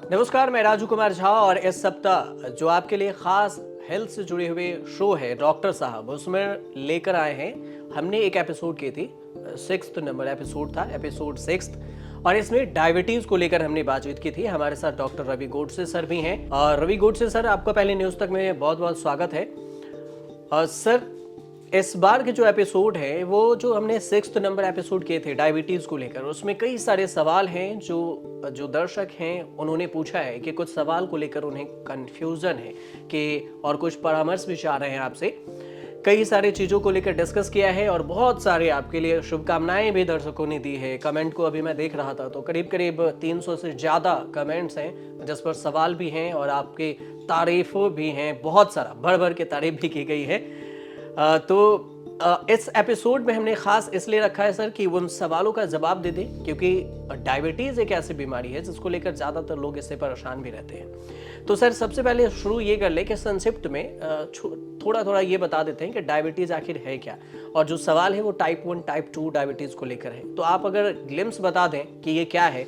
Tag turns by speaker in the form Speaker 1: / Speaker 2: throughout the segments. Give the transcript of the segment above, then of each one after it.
Speaker 1: नमस्कार, मैं राजू कुमार झा और इस सप्ताह जो आपके लिए खास हेल्थ से जुड़े हुए शो है डॉक्टर साहब, उसमें लेकर आए हैं। हमने एक एपिसोड की थी, 6th नंबर एपिसोड था, एपिसोड 6, और इसमें डायबिटीज को लेकर हमने बातचीत की थी। हमारे साथ डॉक्टर रवि गोडसे सर भी हैं। और रवि गोडसे सर, आपका पहले न्यूज़ तक में बहुत बहुत स्वागत है। सर, इस बार के जो एपिसोड है वो जो हमने 6th नंबर एपिसोड किए थे डायबिटीज को लेकर, उसमें कई सारे सवाल हैं जो जो दर्शक हैं उन्होंने पूछा है कि कुछ सवाल को लेकर उन्हें कंफ्यूजन है कि और कुछ परामर्श भी चाह रहे हैं आपसे। कई सारी चीज़ों को लेकर डिस्कस किया है और बहुत सारे आपके लिए शुभकामनाएं भी दर्शकों ने दी है। कमेंट को अभी मैं देख रहा था तो करीब करीब 300 से ज़्यादा कमेंट्स हैं जिस पर सवाल भी हैं और आपके तारीफ भी हैं। बहुत सारा भर भर के तारीफ भी की गई है। इस एपिसोड में हमने खास इसलिए रखा है सर कि उन सवालों का जवाब दे दें, क्योंकि डायबिटीज एक ऐसी बीमारी है जिसको लेकर ज़्यादातर लोग इससे परेशान भी रहते हैं। तो सर, सबसे पहले शुरू ये कर ले कि संक्षिप्त में थोड़ा थोड़ा ये बता देते हैं कि डायबिटीज आखिर है क्या, और जो सवाल है वो टाइप 1 टाइप 2 डायबिटीज को लेकर है। तो आप अगर ग्लिम्स बता दें कि ये क्या है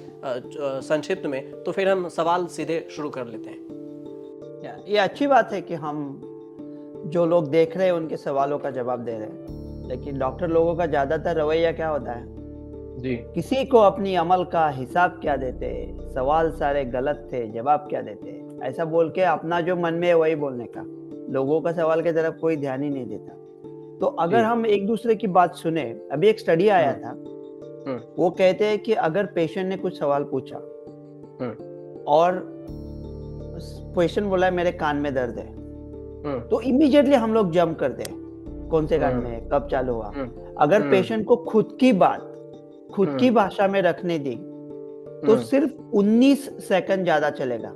Speaker 1: संक्षिप्त में, तो फिर हम सवाल सीधे शुरू कर लेते हैं।
Speaker 2: ये अच्छी बात है कि हम जो लोग देख रहे हैं उनके सवालों का जवाब दे रहे हैं, लेकिन डॉक्टर लोगों का ज्यादातर रवैया क्या होता है
Speaker 1: जी,
Speaker 2: किसी को अपनी अमल का हिसाब क्या देते, सवाल सारे गलत थे जवाब क्या देते, ऐसा बोल के अपना जो मन में है वही बोलने का। लोगों का सवाल की तरफ कोई ध्यान ही नहीं देता। तो अगर हम एक दूसरे की बात सुने, अभी एक स्टडी आया था, वो कहते हैं कि अगर पेशेंट ने कुछ सवाल पूछा और पेशेंट बोला है मेरे कान में दर्द है, तो इमीडिएटली हम लोग जंप करते हैं कौन से कान में, कब चालू हुआ। अगर पेशेंट को खुद की बात खुद की भाषा में रखने दी तो सिर्फ 19 सेकंड ज्यादा चलेगा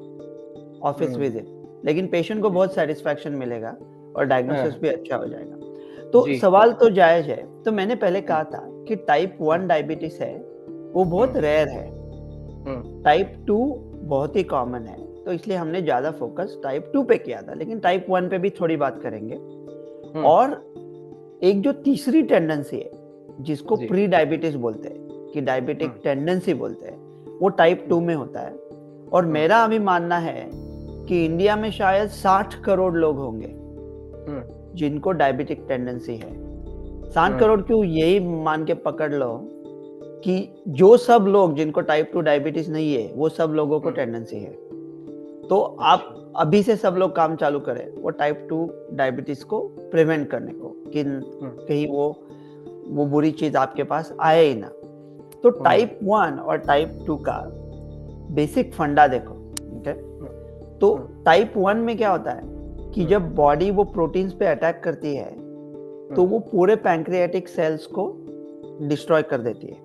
Speaker 2: ऑफिस विजिट, लेकिन पेशेंट को बहुत सेटिस्फैक्शन मिलेगा और डायग्नोसिस भी अच्छा हो जाएगा। तो सवाल तो जायज है। तो मैंने पहले कहा था कि टाइप 1 डायबिटीज है वो बहुत रेयर है, टाइप 2 बहुत ही कॉमन है, तो इसलिए हमने ज्यादा फोकस टाइप 2 पे किया था, लेकिन टाइप 1 पे भी थोड़ी बात करेंगे। और एक जो तीसरी टेंडेंसी है जिसको प्री डायबिटीज बोलते हैं, कि डायबिटिक टेंडेंसी बोलते हैं, वो टाइप 2 में होता है। और मेरा अभी मानना है कि इंडिया में शायद 60 करोड़ लोग होंगे जिनको डायबिटिक टेंडेंसी है। 60 करोड़ क्यों, यही मान के पकड़ लो कि जो सब लोग जिनको टाइप 2 डायबिटीज नहीं है वो सब लोगों को टेंडेंसी है। तो आप अभी से सब लोग काम चालू करें वो टाइप 2 डायबिटीज को प्रिवेंट करने को, कि कहीं वो बुरी चीज आपके पास आए ही ना। तो टाइप 1 और टाइप 2 का बेसिक फंडा देखो। ओके, तो टाइप 1 में क्या होता है कि जब बॉडी वो प्रोटीन्स पे अटैक करती है तो वो पूरे पैंक्रियाटिक सेल्स को डिस्ट्रॉय कर देती है।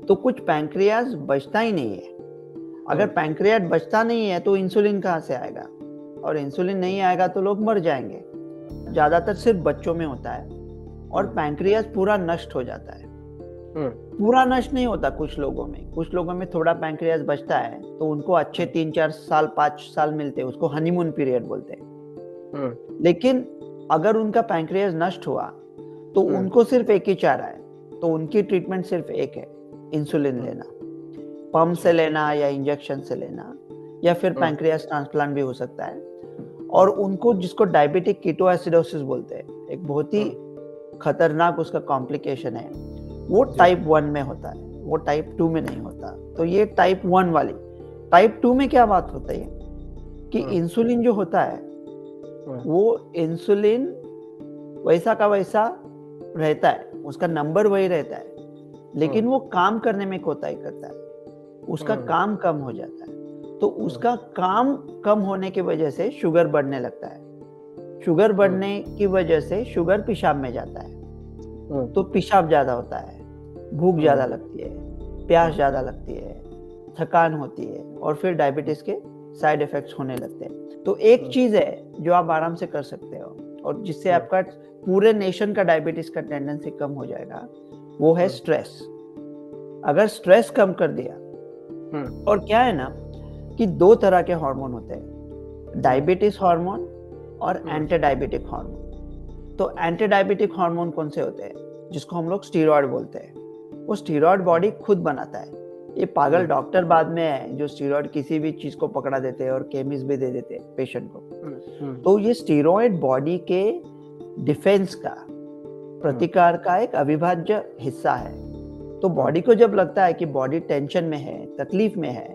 Speaker 2: तो कुछ पैंक्रियाज बचता ही नहीं है। अगर पैंक्रियाट बचता नहीं है तो इंसुलिन कहाँ से आएगा, और इंसुलिन नहीं आएगा तो लोग मर जाएंगे। ज्यादातर सिर्फ बच्चों में होता है और पैंक्रियाज पूरा नष्ट हो जाता है। पूरा नष्ट नहीं होता कुछ लोगों में थोड़ा पैंक्रियाज बचता है, तो उनको अच्छे 3-4 साल 5 साल मिलते हैं, उसको हनीमून पीरियड बोलते हैं। लेकिन अगर उनका पैंक्रियाज नष्ट हुआ तो उनको सिर्फ एक ही चारा है, तो उनकी ट्रीटमेंट सिर्फ एक है, इंसुलिन लेना, पंप से लेना या इंजेक्शन से लेना, या फिर पैंक्रियास ट्रांसप्लांट भी हो सकता है। और उनको, जिसको डायबिटिक कीटोएसिडोसिस बोलते हैं, एक बहुत ही खतरनाक उसका कॉम्प्लिकेशन है, वो टाइप 1 में होता है, वो टाइप 2 में नहीं होता। तो ये टाइप 1 वाली। टाइप 2 में क्या बात होता है कि इंसुलिन जो होता है वो इंसुलिन वैसा का वैसा रहता है, उसका नंबर वही रहता है, लेकिन वो काम करने में कोताही करता है, उसका काम कम हो जाता है। तो उसका काम कम होने की वजह से शुगर बढ़ने लगता है। शुगर बढ़ने की वजह से शुगर पेशाब में जाता है, तो पेशाब ज्यादा होता है, भूख ज्यादा लगती है, प्यास ज्यादा लगती है, थकान होती है, और फिर डायबिटीज के साइड इफेक्ट्स होने लगते हैं। तो एक चीज है जो आप आराम से कर सकते हो और जिससे आपका पूरे नेशन का डायबिटीज का टेंडेंसी कम हो जाएगा, वो है स्ट्रेस। अगर स्ट्रेस कम कर दिया, और क्या है ना कि 2 तरह के हार्मोन होते हैं, डायबिटीज हार्मोन और एंटी डायबिटिक हार्मोन। तो एंटी डायबिटिक हार्मोन कौन से होते हैं, जिसको हम लोग स्टीरॉयड बोलते हैं, वो स्टीरॉयड बॉडी खुद बनाता है, ये पागल डॉक्टर बाद में है जो स्टीरॉयड किसी भी चीज को पकड़ा देते हैं और केमिस्ट भी दे देते हैं पेशेंट को। तो ये स्टीरॉयड बॉडी के डिफेंस का, प्रतिकार का एक अविभाज्य हिस्सा है। तो बॉडी को जब लगता है कि बॉडी टेंशन में है, तकलीफ में है,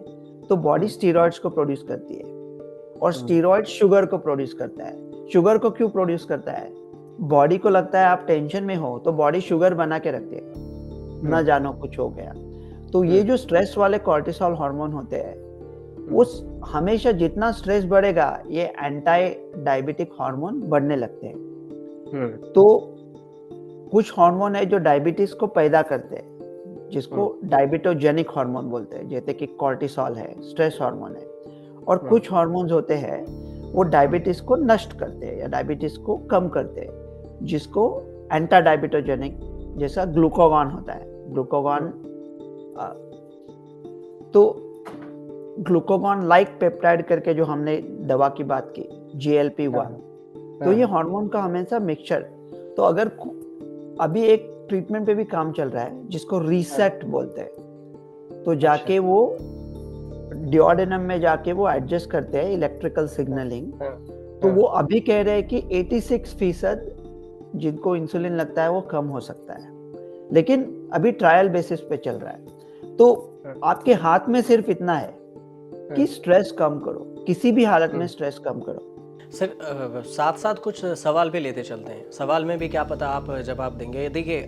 Speaker 2: तो बॉडी स्टीरॉयड्स को प्रोड्यूस करती है। और स्टीरॉयड शुगर को प्रोड्यूस करता है। शुगर को क्यों प्रोड्यूस करता है? बॉडी को लगता है आप टेंशन में हो, तो बॉडी शुगर बना के रखती है, ना जानो कुछ हो गया। तो ये जो स्ट्रेस वाले कॉर्टिसोल हार्मोन होते हैं, उस हमेशा जितना स्ट्रेस बढ़ेगा ये एंटी डायबिटिक हार्मोन बढ़ने लगते हैं। तो कुछ हार्मोन है जो डायबिटीज को पैदा करते हैं, जिसको डायबिटोजेनिक हार्मोन बोलते हैं, जैसे कि कॉर्टिसोल है, स्ट्रेस हार्मोन है। और कुछ हार्मोन्स होते हैं वो डायबिटीज को नष्ट करते हैं या डायबिटीज को कम करते हैं, जिसको एंटी डायबिटोजेनिक, जैसा ग्लूकागॉन होता है। ग्लूकागॉन तो ग्लूकागॉन लाइक पेप्टाइड करके जो हमने दवा की बात की, GLP-1, तो ये हार्मोन का हमेशा मिक्सचर। तो अगर अभी एक ट्रीटमेंट पे भी काम चल रहा है जिसको रीसेट बोलते हैं, तो जाके वो डिओडेनम में जाके वो एडजस्ट करते हैं इलेक्ट्रिकल सिग्नलिंग। तो वो अभी कह रहे हैं कि 86% जिनको इंसुलिन लगता है वो कम हो सकता है, लेकिन अभी ट्रायल बेसिस पे चल रहा है। तो आपके हाथ में सिर्फ इतना है कि स्ट्रेस कम करो, किसी भी हालत में स्ट्रेस कम करो।
Speaker 1: सर साथ साथ कुछ सवाल भी लेते चलते हैं। सवाल में भी क्या पता आप जवाब देंगे। देखिए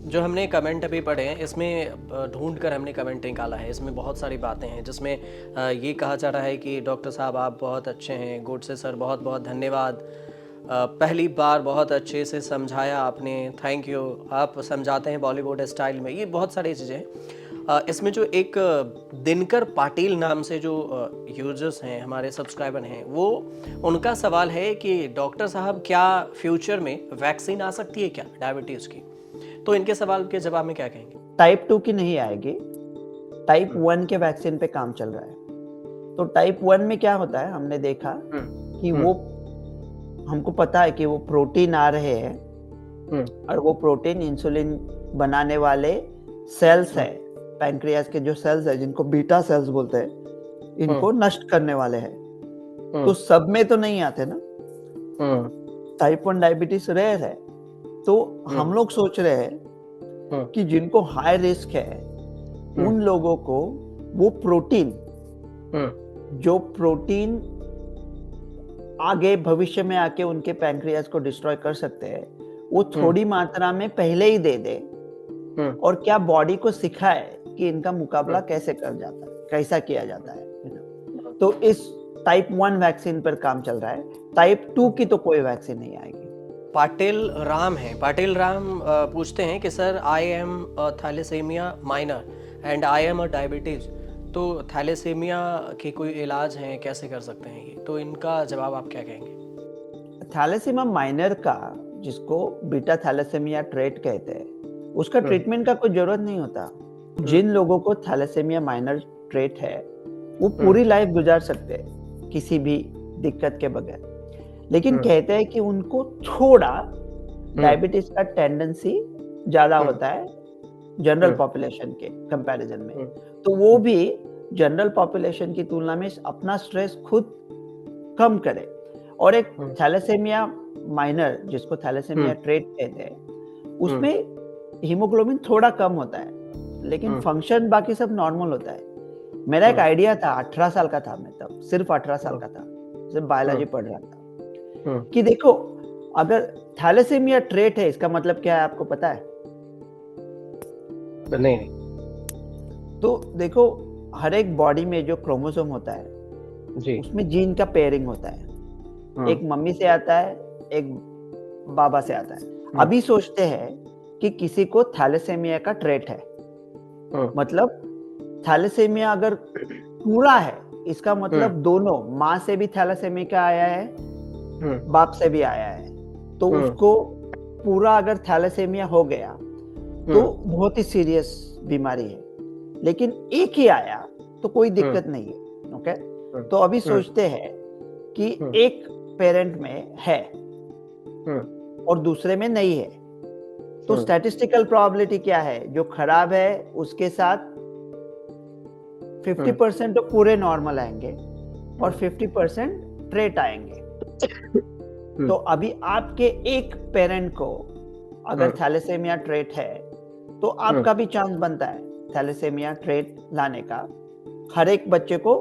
Speaker 1: जो हमने कमेंट अभी पढ़े हैं, इसमें ढूंढ कर हमने कमेंट निकाला है। इसमें बहुत सारी बातें हैं जिसमें ये कहा जा रहा है कि डॉक्टर साहब आप बहुत अच्छे हैं, गुड से सर बहुत बहुत धन्यवाद, पहली बार बहुत अच्छे से समझाया आपने, थैंक यू, आप समझाते हैं बॉलीवुड स्टाइल में। ये बहुत सारी चीज़ें हैं। इसमें जो एक दिनकर पाटिल नाम से जो यूजर्स हैं, हमारे सब्सक्राइबर हैं, वो उनका सवाल है कि डॉक्टर साहब क्या फ्यूचर में वैक्सीन आ सकती है क्या डायबिटीज़ की? तो इनके सवाल के जवाब में क्या कहेंगे?
Speaker 2: टाइप 2 की नहीं आएगी, टाइप 1 के वैक्सीन पे काम चल रहा है। तो टाइप 1 में क्या होता है, हमने देखा कि वो, हमको पता है कि वो प्रोटीन आ रहे हैं और वो प्रोटीन इंसुलिन बनाने वाले सेल्स है, पैंक्रियास के जो सेल्स है जिनको बीटा सेल्स बोलते हैं, इनको नष्ट करने वाले हैं। तो सब में तो नहीं आते ना। टाइप 1 डायबिटीज रेयर है। तो हम लोग सोच रहे हैं कि जिनको हाई रिस्क है उन लोगों को वो प्रोटीन, जो प्रोटीन आगे भविष्य में आके उनके पैंक्रियास को डिस्ट्रॉय कर सकते हैं, वो थोड़ी मात्रा में पहले ही दे दे और क्या बॉडी को सिखाए कि इनका मुकाबला कैसे कर जाता है, कैसा किया जाता है। तो इस टाइप 1 वैक्सीन पर काम चल रहा है। टाइप 2 की तो कोई वैक्सीन नहीं आएगी।
Speaker 1: पाटिल राम है। पाटिल राम पूछते हैं कि sir I am thalassemia minor and I am a diabetes, तो थैलेसीमिया के कोई इलाज हैं, कैसे कर सकते हैं ये? तो इनका जवाब आप क्या कहेंगे?
Speaker 2: थैलेसीमिया माइनर का, जिसको बीटा थैलेसीमिया ट्रेट कहते हैं, उसका ट्रीटमेंट का कोई जरूरत नहीं होता। जिन लोगों को थैलेसीमिया माइनर ट्रेट है वो पूरी लाइफ गुजार सकते हैं किसी भी दिक्कत के बगैर, लेकिन कहते हैं कि उनको थोड़ा डायबिटीज का टेंडेंसी ज्यादा होता है जनरल पॉपुलेशन के कंपैरिजन में। तो वो भी जनरल पॉपुलेशन की तुलना में अपना स्ट्रेस खुद कम करे। और एक थैलेसीमिया माइनर, जिसको थैलेसीमिया ट्रेट कहते हैं, उसमें हीमोग्लोबिन थोड़ा कम होता है लेकिन फंक्शन बाकी सब नॉर्मल होता है। मेरा एक आइडिया था, 18 साल का था मैं तब, सिर्फ 18 साल का था, सिर्फ बायोलॉजी पढ़ रहा था, कि देखो अगर थैलेसीमिया ट्रेट है इसका मतलब क्या है आपको पता है?
Speaker 1: नहीं।
Speaker 2: तो देखो, हर एक बॉडी में जो क्रोमोसोम होता है जी, उसमें जीन का पेयरिंग होता है। एक मम्मी से आता है, एक बाबा से आता है। अभी सोचते हैं कि किसी को थैलेसीमिया का ट्रेट है, मतलब थैलेसीमिया अगर पूरा है, इसका मतलब दोनों, माँ से भी थैलेसीमिया आया है, बाप से भी आया है। तो उसको पूरा अगर थैलेसीमिया हो गया तो बहुत ही सीरियस बीमारी है। लेकिन एक ही आया तो कोई दिक्कत नहीं है। ओके, तो अभी सोचते हैं कि एक पेरेंट में है और दूसरे में नहीं है, तो स्टैटिस्टिकल प्रोबेबिलिटी क्या है? जो खराब है उसके साथ 50% तो पूरे नॉर्मल आएंगे और 50% ट्रेट आएंगे। तो अभी आपके एक पेरेंट को अगर थैलेसेमिया ट्रेट है तो आपका भी चांस बनता है थैलेसेमिया ट्रेट लाने का। हर एक बच्चे को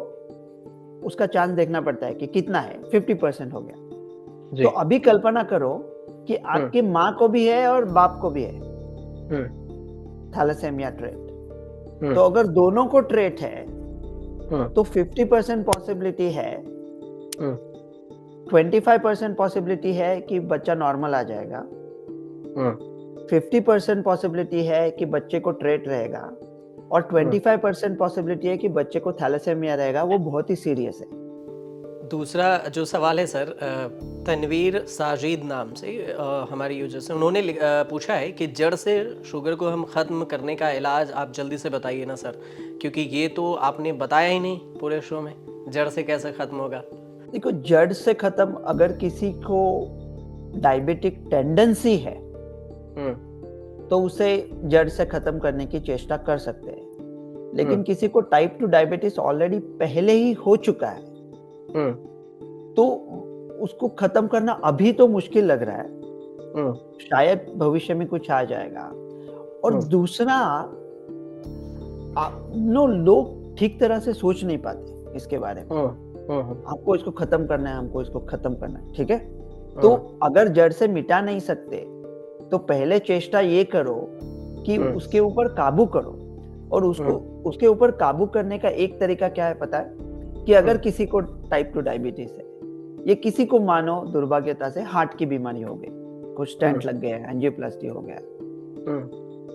Speaker 2: उसका चांस देखना पड़ता है कि कितना है, 50% हो गया। तो अभी कल्पना करो कि आपकी माँ को भी है और बाप को भी है थैलेसेमिया ट्रेट। तो अगर दोनों को ट्रेट है तो 50% पॉसिबिलिटी है, 25% पॉसिबिलिटी है कि बच्चा नॉर्मल आ जाएगा, 50% पॉसिबिलिटी है कि बच्चे को ट्रेट रहेगा और 25% पॉसिबिलिटी है कि बच्चे को थैलेसेमिया रहेगा। वो बहुत ही सीरियस है।
Speaker 1: दूसरा जो सवाल है सर, तनवीर साजिद नाम से हमारी यूजर से, उन्होंने पूछा है कि जड़ से शुगर को हम ख़त्म करने का इलाज आप जल्दी से बताइए ना सर, क्योंकि ये तो आपने बताया ही नहीं पूरे शो में, जड़ से कैसे ख़त्म होगा।
Speaker 2: देखो, जड़ से ख़त्म अगर किसी को डायबिटिक टेंडेंसी है तो उसे जड़ से ख़त्म करने की चेष्टा कर सकते हैं। लेकिन किसी को टाइप 2 डायबिटीज ऑलरेडी पहले ही हो चुका है तो उसको खत्म करना अभी तो मुश्किल लग रहा है, शायद भविष्य में कुछ आ जाएगा। और दूसरा, लोग ठीक तरह से सोच नहीं पाते इसके बारे में। हमको इसको खत्म करना है, हमको इसको खत्म करना है, ठीक है। तो अगर जड़ से मिटा नहीं सकते तो पहले चेष्टा ये करो कि उसके ऊपर काबू करो। और उसके ऊपर काबू करने का एक तरीका क्या है पता है? कि अगर किसी को टाइप 2 डायबिटीज है, ये किसी को मानो दुर्भाग्यता से हार्ट की बीमारी हो गई, कुछ स्टेंट लग गया, एंजियोप्लास्टी हो गया,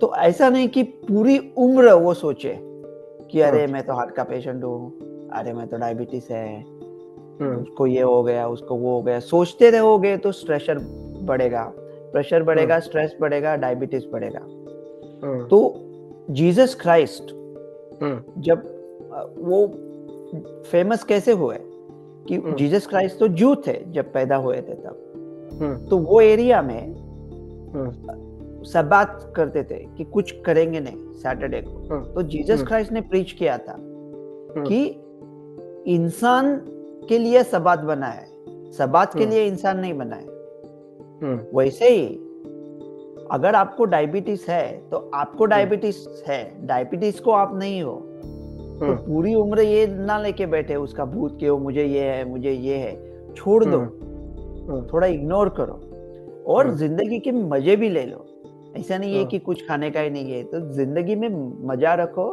Speaker 2: तो ऐसा नहीं कि पूरी उम्र वो सोचे कि अरे मैं तो हार्ट का पेशेंट हूँ, अरे मैं तो डायबिटीज है, उसको ये हो गया, उसको वो हो गया। सोचते रहोगे तो प्रेशर बढ़ेगा, प्रेशर बढ़ेगा, स्ट्रेस बढ़ेगा, डायबिटीज बढ़ेगा। तो जीसस क्राइस्ट जब वो फेमस कैसे हुए कि जीसस क्राइस्ट तो जू थे जब पैदा हुए थे तब, तो वो एरिया में सब बात करते थे कि कुछ करेंगे नहीं सैटरडे को। तो जीसस क्राइस्ट ने प्रीच किया था कि इंसान के लिए सबात बना है, सबात के लिए इंसान नहीं बना है। वैसे ही अगर आपको डायबिटीज है तो आपको डायबिटीज है, डायबिटीज को आप नहीं हो। तो पूरी उम्र ये ना लेके बैठे उसका भूत कि वो मुझे ये है, मुझे ये है। छोड़ दो, थोड़ा इग्नोर करो और जिंदगी के मजे भी ले लो। ऐसा नहीं है कि कुछ खाने का ही नहीं है, तो जिंदगी में मजा रखो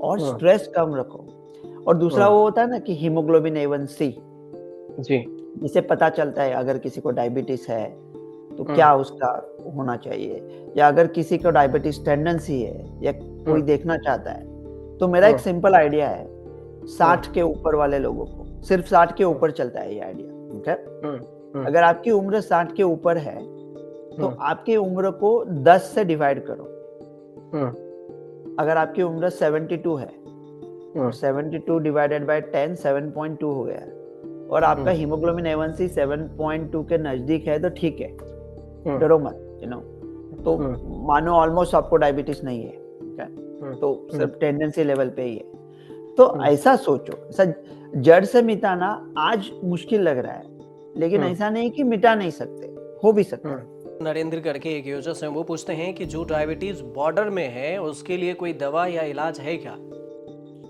Speaker 2: और स्ट्रेस कम रखो। और दूसरा वो होता है ना कि हीमोग्लोबिन A1C जी, जिसे पता चलता है अगर किसी को डायबिटीज है तो क्या उसका होना चाहिए, या अगर किसी को डायबिटीज टेंडेंसी है या कोई देखना चाहता है। तो मेरा एक सिंपल आइडिया है, 60 के ऊपर वाले लोगों को, सिर्फ 60 के ऊपर चलता है ये आइडिया, ठीक है। अगर आपकी उम्र 60 के ऊपर है तो आपकी उम्र को 10 से डिवाइड करो। अगर आपकी उम्र 72 है, 72 डिवाइडेड बाय 10 7.2 हो गया, और आपका हीमोग्लोबिन A1C 7.2 के नजदीक है तो ठीक है, डरो मत, तो मानो ऑलमोस्ट आपको डायबिटीज नहीं है, तो सिर्फ टेंडेंसी लेवल पे ही है। तो ऐसा सोचो, ऐसा जड़ से मिटाना आज मुश्किल लग रहा है, लेकिन ऐसा नहीं कि मिटा नहीं सकते, हो भी सकता है।
Speaker 1: नरेंद्र करके एक यूजर हैं, वो पूछते हैं कि जो डायबिटीज बॉर्डर में है उसके लिए कोई दवा या इलाज है क्या?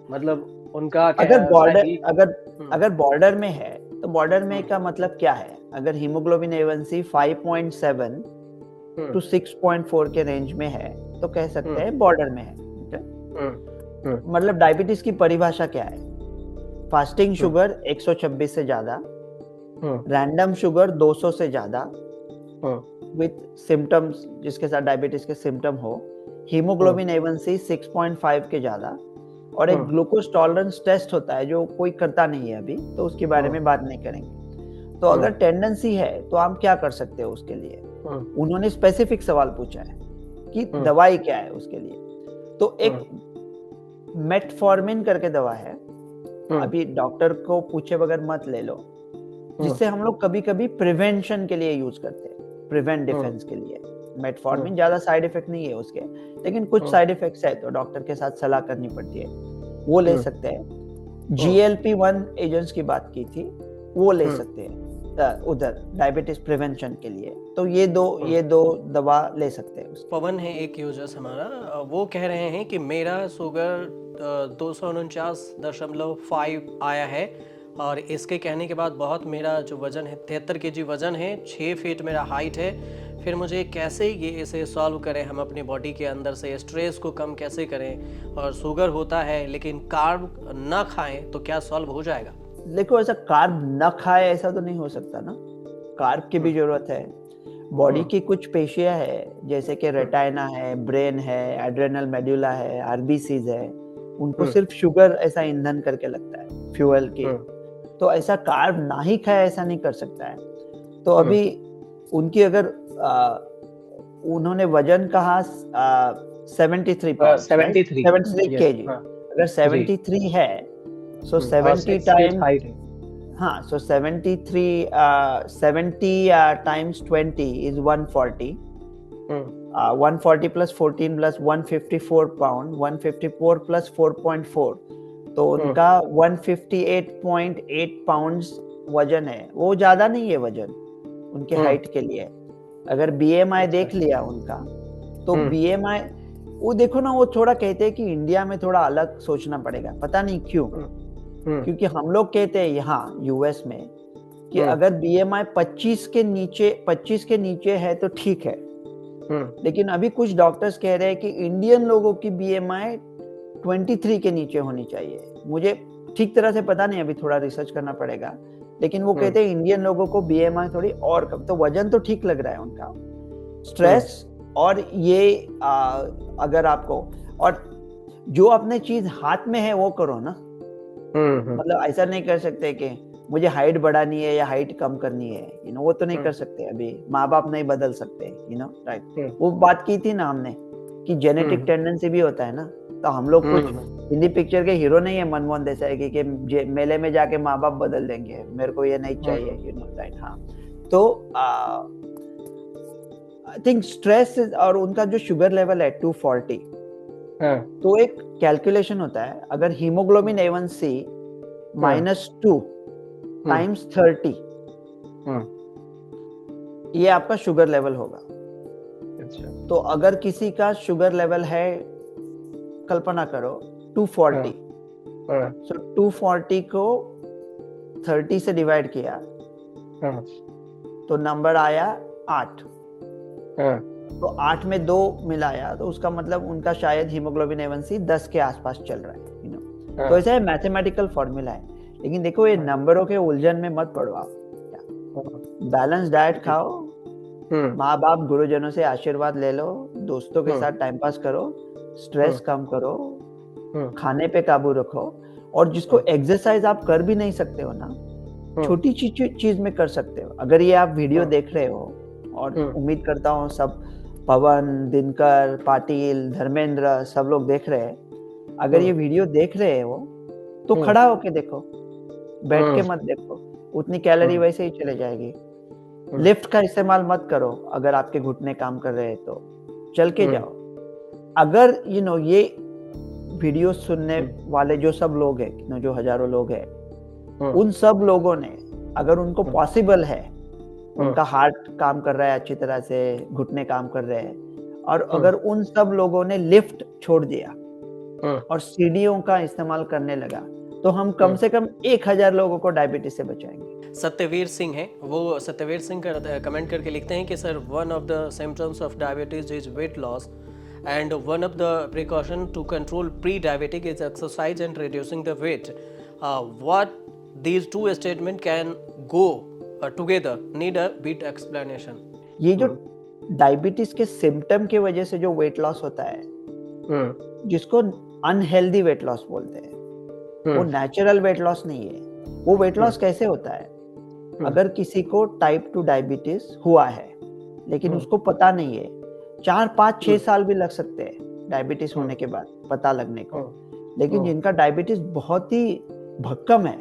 Speaker 1: मतलब उनका
Speaker 2: अगर बॉर्डर में है तो बॉर्डर में का मतलब क्या है? अगर हीमोग्लोबिन A1C 5.7 टू 6.4 के रेंज में है तो कह सकते हैं बॉर्डर में है। मतलब डायबिटीज की परिभाषा क्या है? फास्टिंग शुगर 126 से ज्यादा, रैंडम शुगर 200 से ज्यादा, विथ सिम्टम्स, जिसके साथ डायबिटीज के सिम्टम हो, हीमोग्लोबिन A1C 6.5 के ज्यादा, और एक ग्लूकोज टॉलरेंस टेस्ट होता है जो कोई करता नहीं है अभी, तो उसके बारे में बात नहीं करेंगे। तो अगर टेंडेंसी है तो आप क्या कर सकते हो उसके लिए? उन्होंने स्पेसिफिक सवाल पूछा है कि दवाई क्या है उसके लिए। तो एक मेटफॉर्मिन करके दवा है, अभी डॉक्टर को पूछे बगैर मत ले लो, जिससे हम लोग कभी कभी प्रिवेंशन के लिए यूज करते हैं, प्रिवेंट डिफेंस के लिए। मेटफॉर्मिन ज्यादा साइड इफेक्ट नहीं है उसके, लेकिन कुछ साइड इफेक्ट्स है तो डॉक्टर के साथ सलाह करनी पड़ती है। वो ले सकते हैं। GLP-1 एजेंट्स की बात की थी, वो ले सकते हैं उधर डायबिटीज प्रिवेंशन के लिए। तो ये दो दवा ले सकते हैं।
Speaker 1: पवन है एक यूजर्स हमारा, वो कह रहे हैं कि मेरा शुगर 249.5 आया है और इसके कहने के बाद बहुत मेरा जो वजन है 73 kg वजन है, 6 फीट मेरा हाइट है। फिर मुझे कैसे ये इसे सॉल्व करें, हम अपनी बॉडी के अंदर से स्ट्रेस को कम कैसे करें, और शुगर होता है लेकिन कार्ब ना खाएं तो क्या सॉल्व हो जाएगा?
Speaker 2: देखो, ऐसा कार्ब न खाए ऐसा तो नहीं हो सकता ना, कार्ब की भी जरूरत है। बॉडी की कुछ पेशियां है जैसे कि रेटाइना है, ब्रेन है, एड्रेनल मेडुला है, आरबीसीज है, उनको सिर्फ शुगर ऐसा ईंधन करके लगता है, फ्यूल की। तो ऐसा कार्ब ना ही खाए ऐसा नहीं कर सकता है। तो अभी उनकी अगर उन्होंने वजन कहा 73 kg, अगर 73 है सो 70 टाइम, हाँ, सो 73 70 times 20 is 140, 140 plus 14 plus 154 pound, 154 plus 4.4, तो उनका 158.8 पाउंड्स वजन है। वो ज्यादा नहीं है वजन उनके हाइट के लिए। अगर BMI देख लिया उनका, तो BMI वो देखो ना, वो थोड़ा कहते हैं कि इंडिया में थोड़ा अलग सोचना पड़ेगा, पता नहीं क्यों। क्योंकि हम लोग कहते हैं यहाँ US में कि अगर BMI 25 के नीचे है तो ठीक है, लेकिन अभी कुछ डॉक्टर्स कह रहे हैं कि इंडियन लोगों की BMI 23 के नीचे होनी चाहिए। मुझे ठीक तरह से पता नहीं, अभी थोड़ा रिसर्च करना पड़ेगा, लेकिन वो कहते हैं इंडियन लोगों को BMI थोड़ी और कम। तो वजन तो ठीक लग रहा है उनका, स्ट्रेस और ये अगर आपको, और जो अपने चीज हाथ में है वो करो ना। मतलब ऐसा नहीं कर सकते कि मुझे हाइट बढ़ानी है या हाइट कम करनी है, वो तो नहीं कर सकते। अभी माँ बाप नहीं बदल सकते, राइट। वो बात की थी ना हमने कि जेनेटिक टेंडेंसी भी होता है ना। तो हम लोग कुछ हिंदी पिक्चर के हीरो नहीं है मनमोहन देसाई कि मेले में जाके माँ बाप बदल देंगे, मेरे को ये नहीं चाहिए, राइट। हाँ, तो आई थिंक स्ट्रेस और उनका जो शुगर लेवल है 240, तो एक कैलकुलेशन होता है, अगर हीमोग्लोबिन A1C -2 टाइम्स 30, ये आपका शुगर लेवल होगा। तो अगर किसी का शुगर लेवल है, कल्पना करो 240, सो 240 को 30 से डिवाइड किया तो नंबर आया 8। तो 8 में 2 मिलाया तो उसका मतलब उनका शायद हीमोग्लोबिन A1C 10 के आसपास चल रहा है। तो ऐसा मैथमेटिकल फॉर्मूला है। लेकिन देखो, ये नंबरों के उलझन में मत पड़ो आप। बैलेंस डाइट खाओ, माँ बाप गुरुजनों से आशीर्वाद ले लो, दोस्तों के साथ टाइम पास करो, स्ट्रेस कम करो, खाने पे काबू रखो। और जिसको एक्सरसाइज आप कर भी नहीं सकते हो ना, छोटी चीज में कर सकते हो। अगर ये आप वीडियो देख रहे हो, और उम्मीद करता हूँ सब पवन, दिनकर, पाटिल, धर्मेंद्र सब लोग देख रहे हैं, अगर ये वीडियो देख रहे हो तो खड़ा होके देखो, बैठ के मत देखो, उतनी कैलोरी वैसे ही चले जाएगी। लिफ्ट का इस्तेमाल मत करो, अगर आपके घुटने काम कर रहे हैं तो चल के जाओ। अगर ये वीडियो सुनने वाले जो सब लोग हैं, जो हजारों लोग हैं, उन सब लोगों ने, अगर उनको पॉसिबल है, उनका हार्ट काम कर रहा है अच्छी तरह से, घुटने काम कर रहे हैं, और अगर उन सब लोगों ने लिफ्ट छोड़ दिया और सीढ़ियों का इस्तेमाल करने लगा, तो हम कम से कम 1000 लोगों को डायबिटीज से बचाएंगे।
Speaker 1: सत्यवीर सिंह है, वो सत्यवीर सिंह कमेंट करके लिखते हैं कि sir, one of the symptoms of diabetes is weight loss and one of the precaution to control pre-diabetic is exercise and reducing the weight. What these two statement can go together, need a bit explanation.
Speaker 2: ये जो diabetes के symptom के वजह से जो weight loss होता है, जिसको अनहेल्दी वेट लॉस बोलते हैं, वो नेचुरल वेट लॉस नहीं है। वो वेट लॉस कैसे होता है? अगर किसी को टाइप 2 डायबिटीज हुआ है लेकिन उसको पता नहीं है, 4, 5, 6 साल भी लग सकते हैं डायबिटीज होने के बाद पता लगने को। लेकिन जिनका डायबिटीज बहुत ही भक्कम है,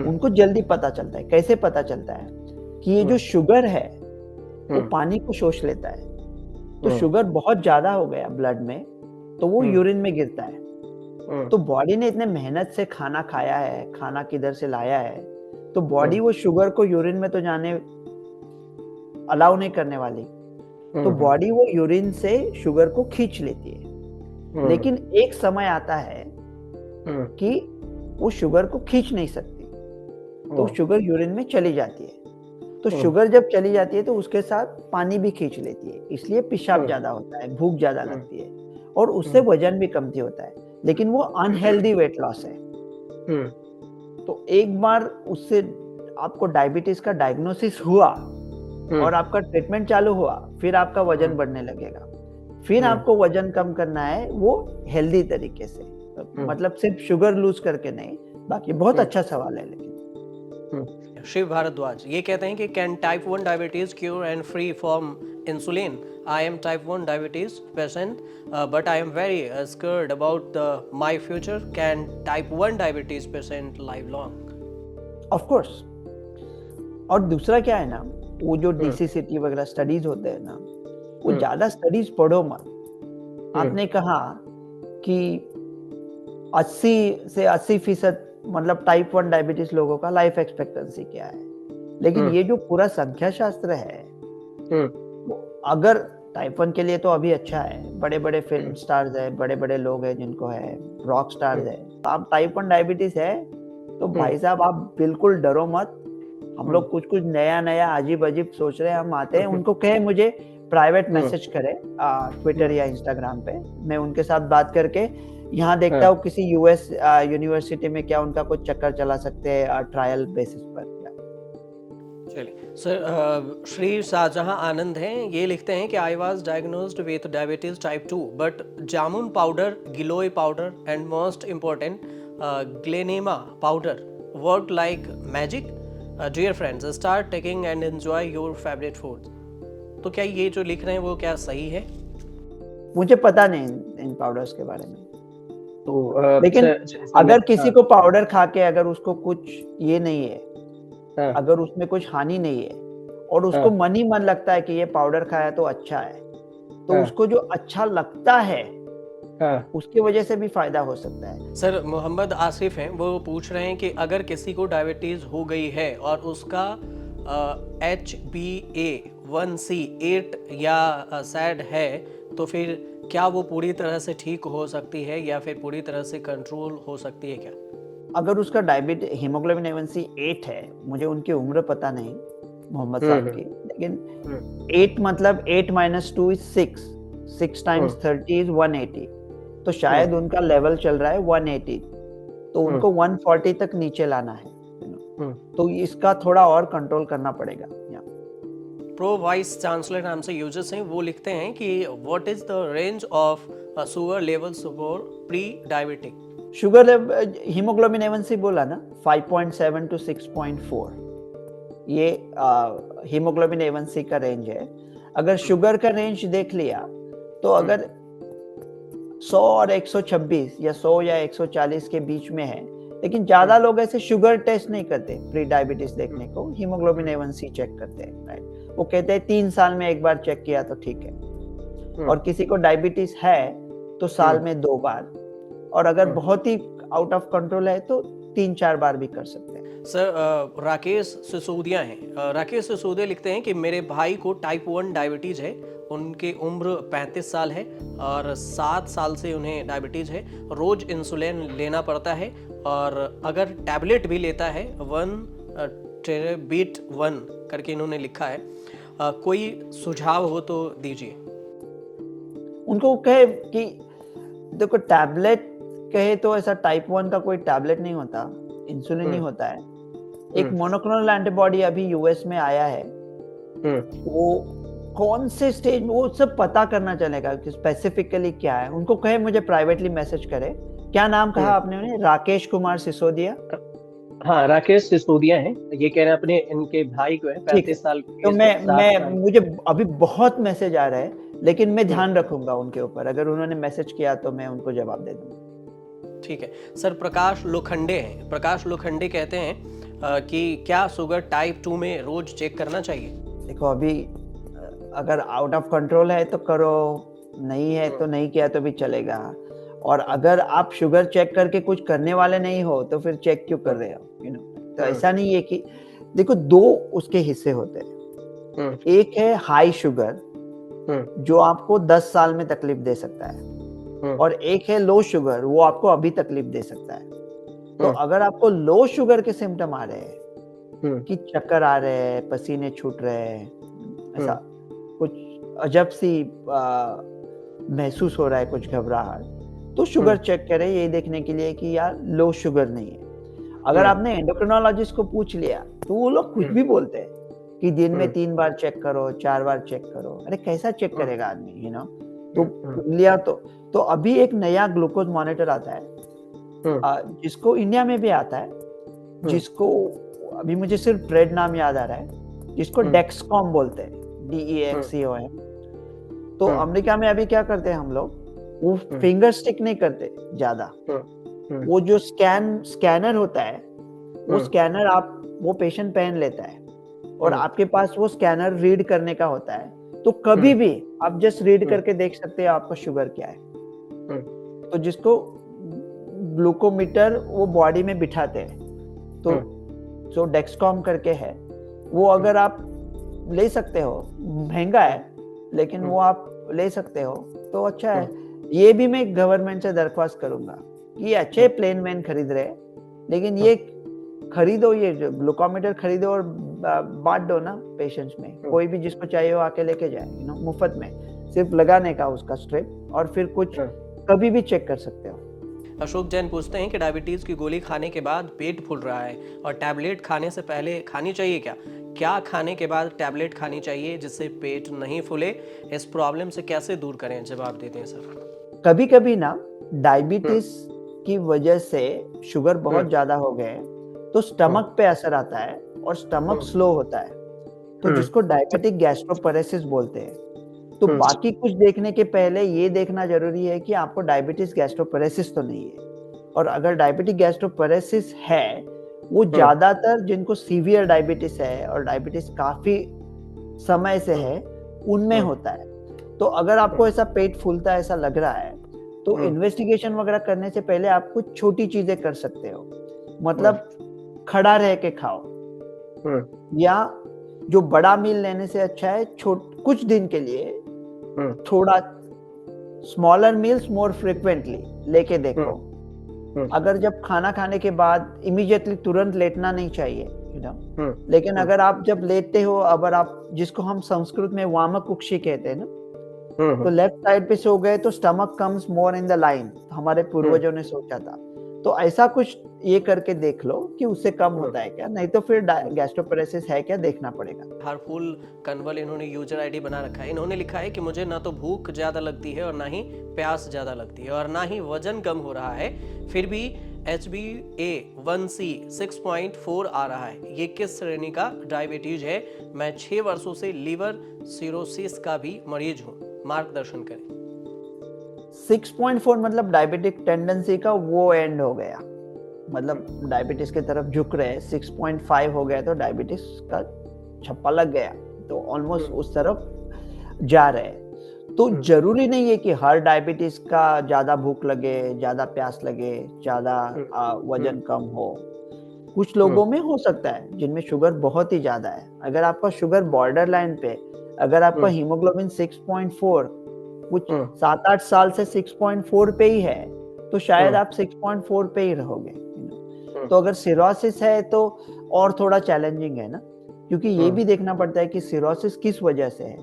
Speaker 2: उनको जल्दी पता चलता है। कैसे पता चलता है? कि ये जो शुगर है वो पानी को शोष लेता है। तो शुगर बहुत ज्यादा हो गया ब्लड में, तो वो यूरिन में गिरता है। तो बॉडी ने इतने मेहनत से खाना खाया है, खाना किधर से लाया है, तो बॉडी वो शुगर को यूरिन में तो जाने अलाउ नहीं करने वाली। तो बॉडी वो यूरिन से शुगर को खींच लेती है, लेकिन एक समय आता है कि वो शुगर को खींच नहीं सकती, तो शुगर यूरिन में चली जाती है। तो शुगर जब चली जाती है तो उसके साथ पानी भी खींच लेती है, इसलिए पेशाब ज्यादा होता है, भूख ज्यादा लगती है और उससे वजन भी कमती होता है, लेकिन वो अनहेल्दी वेट लॉस है। तो एक बार उससे आपको डायबिटीज का डायग्नोसिस हुआ और आपका ट्रीटमेंट चालू हुआ, फिर आपका वजन बढ़ने लगेगा। फिर आपको वजन कम करना है वो हेल्दी तरीके से, मतलब सिर्फ शुगर लूज करके नहीं। बाकी बहुत अच्छा सवाल है। लेकिन
Speaker 1: शिव भारद्वाज ये कहते हैं कि can type 1 diabetes cure and free from insulin? I am type 1 diabetes patient but I am very scared about my future. Can type 1 diabetes patient live long?
Speaker 2: Of course. और दूसरा क्या है ना, वो जो डीसीसीटी वगैरह स्टडीज होते हैं ना, वो ज्यादा स्टडीज पढ़ो मत। आपने कहा कि 80 से 80% मतलब टाइप 1 डायबिटीज लोगों का लाइफ एक्सपेक्टेंसी क्या है, लेकिन ये जो पूरा संख्या शास्त्र है, अगर टाइप 1 के लिए तो अभी अच्छा है, बड़े बड़े फिल्म स्टार्स है, बड़े बड़े लोग हैं जिनको है, रॉक स्टार्स है। आप टाइप 1 डायबिटीज है तो भाई साहब आप बिल्कुल डरो मत। हम लोग कुछ कुछ नया नया अजीब अजीब सोच रहे हैं, हम आते हैं, उनको कहे मुझे प्राइवेट मैसेज करे ट्विटर या इंस्टाग्राम पे, मैं उनके साथ बात करके यहाँ देखता हूँ किसी यूएस यूनिवर्सिटी में क्या उनका कुछ चक्कर चला सकते हैं ट्रायल बेसिस पर।
Speaker 1: चलिए सर, श्री शाहजहां आनंद हैं, ये लिखते हैं कि I was diagnosed with diabetes type 2 but jamun powder, giloy powder and most important ग्लेनेमा powder work like magic. Dear friends, start taking and enjoy your favourite food. तो क्या ये जो लिख रहे हैं वो क्या सही है?
Speaker 2: मुझे पता नहीं इन पाउडर्स के बारे में।
Speaker 3: तो
Speaker 2: लेकिन अगर किसी को पाउडर खा के अगर उसको कुछ ये नहीं है, अगर उसमें कुछ हानि नहीं है और उसको मन ही मन लगता है कि ये पाउडर खाया तो अच्छा है, तो उसको जो अच्छा लगता है उसकी वजह से भी फायदा हो सकता है।
Speaker 1: सर, मोहम्मद आसिफ हैं, वो पूछ रहे हैं कि अगर किसी को डायबिटीज हो गई है और उसका HbA1c 8 या सैड है, तो फिर क्या वो पूरी तरह से ठीक हो सकती है या फिर पूरी तरह से कंट्रोल हो सकती है क्या?
Speaker 2: अगर उसका डायबिटीज हीमोग्लोबिन A1c 8 है, मुझे उनकी उम्र पता नहीं मोहम्मद साहब की, लेकिन 8 मतलब 8 - 2 is 6 times 30 is 180, तो शायद उनका लेवल चल रहा है 180, तो उनको 140 तक नीचे लाना है, तो इसका थोड़ा और कंट्रोल करना पड़ेगा।
Speaker 1: प्रो वाइस चांसलर नाम से यूजर्स हैं, वो लिखते हैं कि what is the range of sugar levels for pre diabetic?
Speaker 2: Sugar haemoglobin A1c बोला ना, 5.7 to 6.4, ये हीमोग्लोबिन A1c का रेंज है। अगर शुगर का रेंज देख लिया तो अगर 100 और 126 या 100 या 140 के बीच में है, लेकिन ज्यादा लोग ऐसे शुगर टेस्ट नहीं करते प्री डायबिटीज देखने को, हीमोग्लोबिन A1c चेक करते हैं, राइट। वो कहते हैं 3 साल में एक बार चेक किया तो ठीक है, और किसी को डायबिटीज है तो साल में 2 बार, और अगर बहुत ही आउट ऑफ कंट्रोल है तो 3-4 बार भी कर सकते हैं।
Speaker 1: सर, राकेश सिसोदिया हैं, राकेश सिसोदिया लिखते हैं कि मेरे भाई को टाइप 1 डायबिटीज है, उनकी उम्र 35 साल है और 7 साल से उन्हें डायबिटीज है, रोज इंसुलिन लेना पड़ता है और अगर टैबलेट भी लेता है 1 टेराबीट 1 करके इन्होंने लिखा है, कोई सुझाव हो तो दीजिए। उनको
Speaker 2: कहे कि देखो, टैबलेट कहे तो ऐसा टाइप 1 का कोई टैबलेट नहीं होता, इंसुलिन ही होता है। एक मोनोक्लोनल एंटीबॉडी अभी यूएस में आया है, वो कौन से स्टेज में, वो सब पता करना चलेगा कि स्पेसिफिकली क्या है। उनको कहे मुझे प्राइवेटली मैसेज करे। क्या नाम कहा आपने उन्हें? राकेश कुमार सिसोदिया?
Speaker 3: हाँ, राकेश सिसोदिया है, ये कह रहे हैं अपने इनके भाई को है 35 साल की।
Speaker 2: तो मैं मुझे अभी बहुत मैसेज आ रहे हैं, लेकिन मैं ध्यान रखूंगा उनके ऊपर, अगर उन्होंने मैसेज किया तो मैं उनको जवाब दे दूंगा।
Speaker 1: ठीक है सर। प्रकाश लोखंडे हैं, प्रकाश लोखंडे कहते हैं कि क्या शुगर टाइप 2 में रोज चेक करना चाहिए?
Speaker 2: देखो, अभी अगर आउट ऑफ कंट्रोल है तो करो, नहीं है तो नहीं किया तो भी चलेगा। और अगर आप शुगर चेक करके कुछ करने वाले नहीं हो तो फिर चेक क्यों कर रहे हो, तो ऐसा नहीं है कि देखो, दो उसके हिस्से होते हैं। एक है हाई शुगर जो आपको 10 साल में तकलीफ दे सकता है, और एक है लो शुगर, वो आपको अभी तकलीफ दे सकता है। तो अगर आपको लो शुगर के सिम्टम आ रहे हैं कि चक्कर आ रहे हैं, पसीने छूट रहे हैं, ऐसा कुछ अजब सी महसूस हो रहा है, कुछ घबराहट, तो शुगर चेक करें ये देखने के लिए कि यार लो शुगर नहीं है। अगर आपने एंडोक्रिनोलॉजिस्ट को पूछ लिया तो वो लोग कुछ भी बोलते हैं कि दिन में 3 बार चेक करो, 4 बार चेक करो। अरे कैसा चेक करेगा आदमी, तो लिया तो अभी एक नया ग्लूकोज मॉनिटर आता है, जिसको इंडिया में भी आता है, जिसको अभी मुझे सिर्फ ट्रेड नाम याद आ रहा है, जिसको डेक्सकॉम बोलते हैं, DEXCOM। तो अमेरिका में अभी क्या करते हैं हम लोग, वो फिंगर स्टिक नहीं करते ज्यादा, वो जो स्कैनर होता है, वो स्कैनर वो पेशेंट पहन लेता है और आपके पास वो स्कैनर रीड करने का होता है। तो कभी भी आप जस्ट रीड करके देख सकते हैं आपका शुगर क्या है। तो जिसको ग्लूकोमीटर वो बॉडी में बिठाते हैं, तो जो डेक्सकॉम करके है, वो अगर आप ले सकते हो, महंगा है लेकिन वो आप ले सकते हो तो अच्छा है। ये भी मैं गवर्नमेंट से दरख्वास्त करूंगा कि ये अच्छे प्लेन मैन खरीद रहे हैं, लेकिन ये खरीदो, ये ग्लूकोमीटर खरीदो और बांट दो ना पेशेंट्स में। कोई भी जिसको चाहिए वो आके लेके जाए, मुफ्त में, सिर्फ लगाने का उसका स्ट्रिप, और फिर कुछ कभी भी चेक कर सकते हो।
Speaker 1: अशोक जैन पूछते हैं कि डायबिटीज की गोली खाने के बाद पेट फूल रहा है और टैबलेट खाने से पहले खानी चाहिए क्या? क्या खाने के बाद टैबलेट खानी चाहिए जिससे पेट नहीं फूले? इस प्रॉब्लम से कैसे दूर करें? जवाब देते हैं सर।
Speaker 2: कभी कभी ना डायबिटीज की वजह से शुगर बहुत ज्यादा हो गए तो स्टमक पे असर आता है और स्टमक स्लो होता है, तो जिसको डायबिटिक गैस्ट्रोपरेसिस बोलते हैं। तो बाकी कुछ देखने के पहले ये देखना जरूरी है कि आपको डायबिटीज गैस्ट्रोपरेसिस तो नहीं है। और अगर डायबिटिक गैस्ट्रोपरेसिस है, वो ज्यादातर जिनको सीवियर डायबिटीज है और डायबिटीज काफी समय से है, उनमें होता है। तो अगर आपको ऐसा पेट फूलता है, ऐसा लग रहा है, तो इन्वेस्टिगेशन वगैरह करने से पहले आप कुछ छोटी चीजें कर सकते हो। मतलब खड़ा रह के खाओ, या जो बड़ा मील लेने से अच्छा है कुछ दिन के लिए थोड़ा स्मॉलर मील्स मोर फ्रिक्वेंटली लेके देखो। अगर जब खाना खाने के बाद इमीडिएटली तुरंत लेटना नहीं चाहिए, लेकिन अगर आप जब लेटते हो, अगर आप, जिसको हम संस्कृत में वामकुक्षी कहते हैं ना, तो लेफ्ट साइड पे सो गए तो stomach comes more in the line, हमारे पूर्वजों ने सोचा था। तो ऐसा कुछ ये करके देख लो कि उससे कम होता है क्या, नहीं तो फिर गैस्ट्रोपरेसिस है क्या देखना पड़ेगा।
Speaker 1: हारफुल कन्वल इन्होंने यूजर आईडी बना रखा है। इन्होंने लिखा है कि मुझे ना तो भूख ज्यादा लगती है और ना ही प्यास ज्यादा लगती है और ना ही वजन कम हो रहा है, फिर भी HbA1c 6.4 आ रहा है। ये किस श्रेणी का डायबिटीज है? मैं 6 वर्षों से लीवर सिरोसिस का भी मरीज हूँ, मार्गदर्शन करें।
Speaker 2: 6.4 मतलब डायबिटिक टेंडेंसी का वो एंड हो गया, मतलब डायबिटीज की तरफ झुक रहे हैं। 6.5 हो गया तो डायबिटीज का छप्पा लग गया, तो ऑलमोस्ट उस तरफ जा रहे हैं। तो जरूरी नहीं है कि हर डायबिटीज का ज्यादा भूख लगे, ज्यादा प्यास लगे, ज्यादा वजन कम हो। कुछ लोगों में हो सकता है जिनमें शुगर बहुत ही ज्यादा है। अगर आपका शुगर बॉर्डर लाइन पे, अगर आपका हीमोग्लोबिन 6.4 कुछ 7-8 साल से 6.4 पे ही है, तो शायद आप 6.4 पे ही रहोगे। तो अगर सिरोसिस है तो और थोड़ा चैलेंजिंग है ना, क्योंकि ये भी देखना पड़ता है कि सिरोसिस किस वजह से है।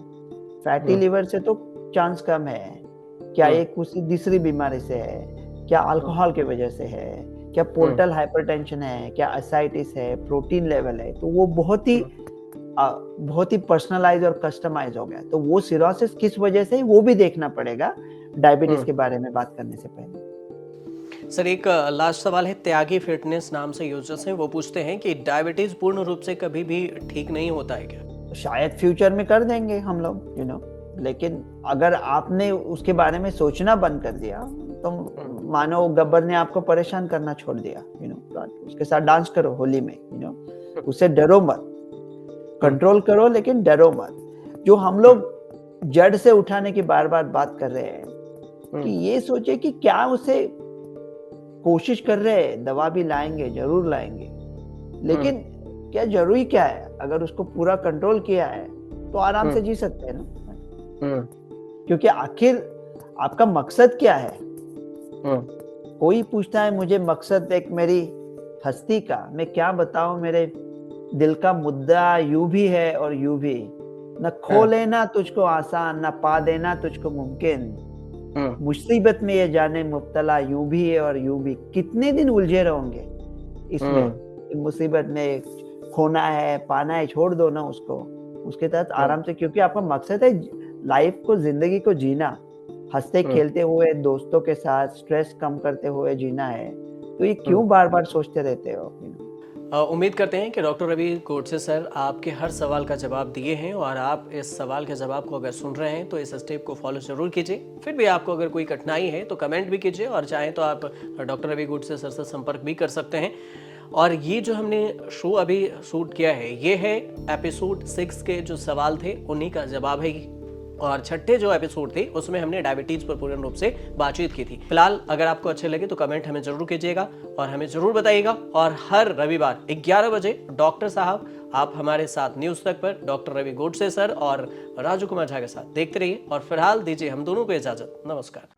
Speaker 2: फैटी लिवर से तो चांस कम है, क्या ये किसी दूसरी बीमारी से है, क्या अल्कोहल की वजह से है, क्या पोर्टल हाइपरटेंशन है, क्या एसाइटिस है, प्रोटीन लेवल है, तो वो बहुत ही पर्सनलाइज और कस्टमाइज हो गया। तो वो सिरोसिस किस वजह से, वो भी देखना पड़ेगा डायबिटीज के बारे में बात करने से पहले।
Speaker 1: सर एक लास्ट सवाल है, त्यागी फिटनेस नाम से यूजर्स हैं, वो पूछते हैं कि डायबिटीज पूर्ण रूप से कभी भी ठीक नहीं होता है क्या?
Speaker 2: शायद फ्यूचर में कर देंगे हम लोग, लेकिन अगर आपने उसके बारे में सोचना बंद कर दिया तो मानो गब्बर ने आपको परेशान करना छोड़ दिया, उसके साथ डांस करो होली में, उससे डरो मत, कंट्रोल करो लेकिन डरो मत। जो हम लोग जड़ से उठाने की बार बार बात कर रहे हैं, कि ये सोचे कि क्या उसे कोशिश कर रहे हैं, दवा भी लाएंगे, जरूर लाएंगे, लेकिन क्या जरूरी क्या है? अगर उसको पूरा कंट्रोल किया है तो आराम से जी सकते हैं ना। क्योंकि आखिर आपका मकसद क्या है? कोई पूछता है मुझे मकसद एक मेरी हस्ती का, मैं क्या बताऊं, मेरे दिल का मुद्दा यूं भी है और यूं भी। न खो लेना तुझको आसान, न पा देना तुझको मुमकिन, मुसीबत में ये जाने मुब्तला यूं भी है और यूं भी। कितने दिन उलझे रहोगे इसमें, मुसीबत में खोना है, पाना है, छोड़ दो ना उसको, उसके तहत आराम से, क्योंकि आपका मकसद है लाइफ को, जिंदगी को जीना, हंसते खेलते हुए, दोस्तों के साथ स्ट्रेस कम करते हुए जीना है। तो ये क्यों बार बार सोचते रहते हो?
Speaker 1: उम्मीद करते हैं कि डॉक्टर रवि गोडसे सर आपके हर सवाल का जवाब दिए हैं, और आप इस सवाल के जवाब को अगर सुन रहे हैं तो इस स्टेप को फॉलो जरूर कीजिए। फिर भी आपको अगर कोई कठिनाई है तो कमेंट भी कीजिए, और चाहें तो आप डॉक्टर रवि गोडसे सर से संपर्क भी कर सकते हैं। और ये जो हमने शो अभी शूट किया है, ये है एपिसोड 6 के जो सवाल थे उन्हीं का जवाब है। और छठे जो एपिसोड थे उसमें हमने डायबिटीज पर पूर्ण रूप से बातचीत की थी। फिलहाल अगर आपको अच्छे लगे तो कमेंट हमें जरूर कीजिएगा और हमें जरूर बताइएगा। और हर रविवार 11 बजे डॉक्टर साहब आप हमारे साथ न्यूज तक पर डॉक्टर रवि गोडसे सर और राजू कुमार झा के साथ देखते रहिए। और फिलहाल दीजिए हम दोनों को इजाजत। नमस्कार।